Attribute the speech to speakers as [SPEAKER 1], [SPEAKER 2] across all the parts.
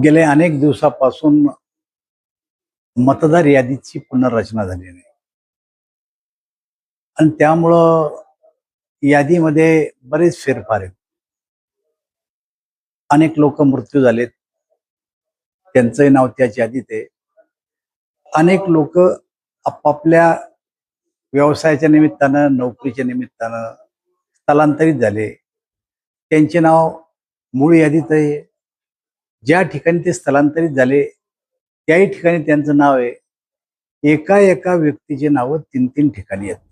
[SPEAKER 1] गेल्या अनेक दिवसापासून मतदार यादीची पुनर्रचना झाली नाही आणि त्यामुळं यादीमध्ये बरेच फेरफार आहेत. अनेक लोक मृत्यू झालेत, त्यांचंही नाव त्याच्या यादीत आहे. अनेक लोक आपापल्या व्यवसायाच्या निमित्तानं, नोकरीच्या निमित्तानं स्थलांतरित झाले, त्यांचे नाव मूळ यादीत आहे. ज्या ठिकाणी ते स्थलांतरित झाले त्याही ठिकाणी त्यांचं नाव आहे. एका एका व्यक्तीचे नावं 3-3 ठिकाणी आहेत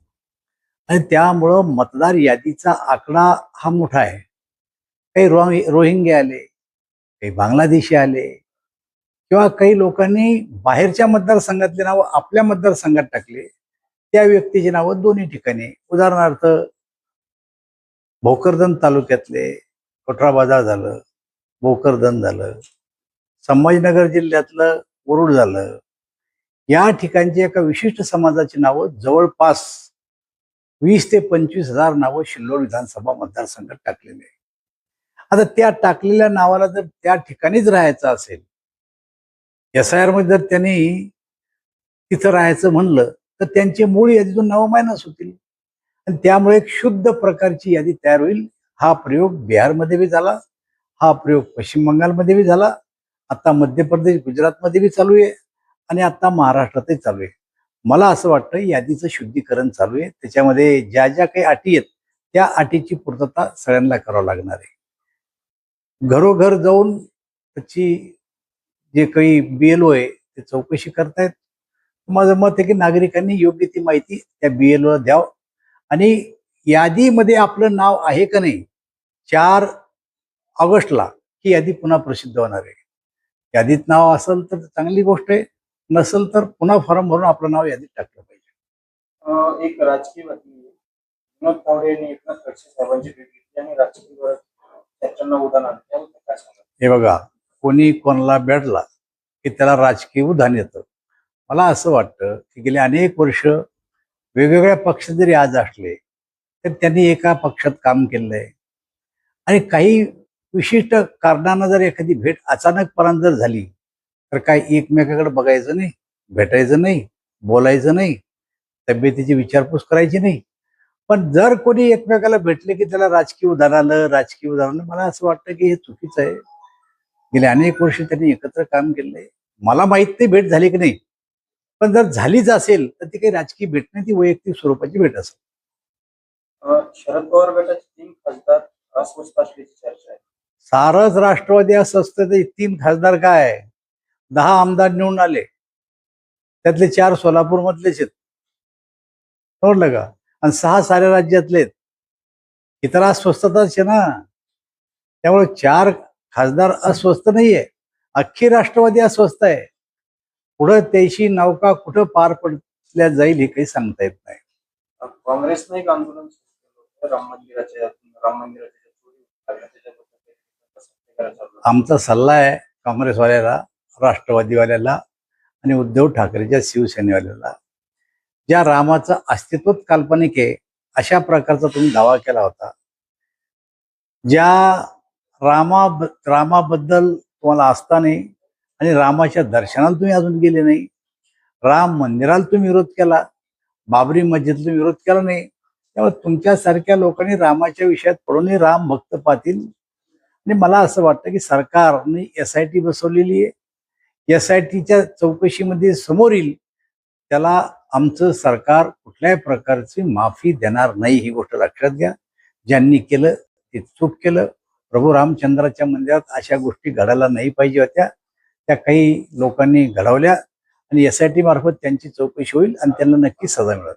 [SPEAKER 1] आणि त्यामुळं मतदार यादीचा आकडा हा मोठा आहे. काही रोहिंग्या आले, काही बांगलादेशी आले किंवा काही लोकांनी बाहेरच्या मतदारसंघातले नावं आपल्या मतदारसंघात टाकले. त्या व्यक्तीची नावं दोन्ही ठिकाणी. उदाहरणार्थ भोकरदन तालुक्यातले कोठरा बाजार झालं, भोकरदन झालं, संभाजीनगर जिल्ह्यातलं वरुड झालं. या ठिकाणची एका विशिष्ट समाजाची नावं जवळपास 20 ते 25 हजार नावं शिल्लोड विधानसभा मतदारसंघात टाकलेली आहे. आता त्या टाकलेल्या नावाला जर त्या ठिकाणीच राहायचं असेल, SIR मध्ये जर त्यांनी तिथं राहायचं म्हणलं तर त्यांची मूळ यादीतून नावं मायनस होतील आणि त्यामुळे एक शुद्ध प्रकारची यादी तयार होईल. हा प्रयोग बिहारमध्ये बी झाला, हा प्रयोग पश्चिम बंगालमध्ये बी झाला, आता मध्य प्रदेश, गुजरातमध्ये बी चालू आहे आणि आता महाराष्ट्रातही चालू आहे. मला असं वाटतं यादीचं शुद्धीकरण चालू आहे. त्याच्यामध्ये ज्या ज्या काही अटी आहेत त्या अटीची पूर्तता सगळ्यांना करावं लागणार आहे. घरोघर जाऊन त्याची जे काही BLO आहे ते चौकशी करतायत. माझं मत आहे की नागरिकांनी योग्य ती माहिती त्या BLO ला द्यावं आणि यादीमध्ये आपलं नाव आहे का नाही, 4 ऑगस्टला ही यादी पुन्हा प्रसिद्ध होणार आहे. यादीत नाव असेल तर चांगली गोष्ट आहे, नसेल तर पुन्हा फॉर्म भरून आपलं नाव यादीत टाकलं पाहिजे.
[SPEAKER 2] एक राजकीय बातमी आहे. विनोद तावडे यांनी एकनाथ खडसे साहेबांची भेट घेतली आणि राजकीय चर्चांना उधाण आलं. त्याबद्दल काय सांगा?
[SPEAKER 1] हे बघा, कोणी कोणाला भेटला की त्याला राजकीय उधाण येतं. मला असं वाटतं की गेले अनेक वर्ष वेगवेगळ्या पक्ष जरी आज असले तर त्यांनी एका पक्षात काम केलेलं आहे आणि काही विशिष्ट कारणानं जर एखादी भेट अचानकपणाने जर झाली तर काय एकमेकाकडे बघायचं नाही, भेटायचं नाही, बोलायचं नाही, तब्येतीची विचारपूस करायची नाही. पण जर कोणी एकमेकाला भेटले की त्याला राजकीय उधाण आलं, राजकीय उधाण आलं, मला असं वाटतं की हे चुकीचं आहे. गेले अनेक वर्ष त्यांनी एकत्र काम केलंय. मला माहित नाही भेट झाली की नाही, पण जर झालीच असेल तर ती काही राजकीय भेट नाही, ती वैयक्तिक स्वरूपाची भेट असेल.
[SPEAKER 2] शरद पवार गटाचे 3 खासदार अस्वस्थ असल्याची चर्चा आहे.
[SPEAKER 1] सारंच राष्ट्रवादी असं असतं तर 3 खासदार काय, 10 आमदार निवडून आले, त्यातले 4 सोलापूर मधलेच आहेत, समजलं का? आणि 6 साऱ्या राज्यातले आहेत. इतर अस्वस्थताच आहे ना. त्यामुळे 4 खासदार अस्वस्थ नाहीये, अख्खी राष्ट्रवादी अस्वस्थ आहे. पुढं त्याची नौका कुठं पार पडल्या जाईल हे काही सांगता येत नाही.
[SPEAKER 2] काँग्रेसने एक आंदोलन सुरू केलं राम मंदिराच्या
[SPEAKER 1] आमचा सल्ला आहे काँग्रेसवाल्याला, राष्ट्रवादीवाल्याला आणि उद्धव ठाकरेच्या शिवसेनेवाल्याला, ज्या रामाचं अस्तित्वच काल्पनिक आहे अशा प्रकारचा तुम्ही दावा केला होता, ज्या रामाबद्दल तुम्हाला आस्था नाही आणि रामाच्या दर्शनाला तुम्ही अजून गेले नाही, राम मंदिराला तुम्ही विरोध केला, बाबरी मस्जिदला तुम्ही विरोध केला नाही, त्यामुळे तुमच्यासारख्या लोकांनी रामाच्या विषयात पडूनही राम भक्त पाहतील. आणि मला असं वाटतं की सरकारने SIT बसवलेली आहे. SITच्या चौकशीमध्ये समोर येईल त्याला आमचं सरकार कुठल्याही प्रकारची माफी देणार नाही, ही गोष्ट लक्षात घ्या. ज्यांनी केलं ते चूक केलं. प्रभू रामचंद्राच्या मंदिरात अशा गोष्टी घडायला नाही पाहिजे होत्या, त्या काही लोकांनी घडवल्या आणि SIT मार्फत त्यांची चौकशी होईल आणि त्यांना नक्की सजा मिळेल.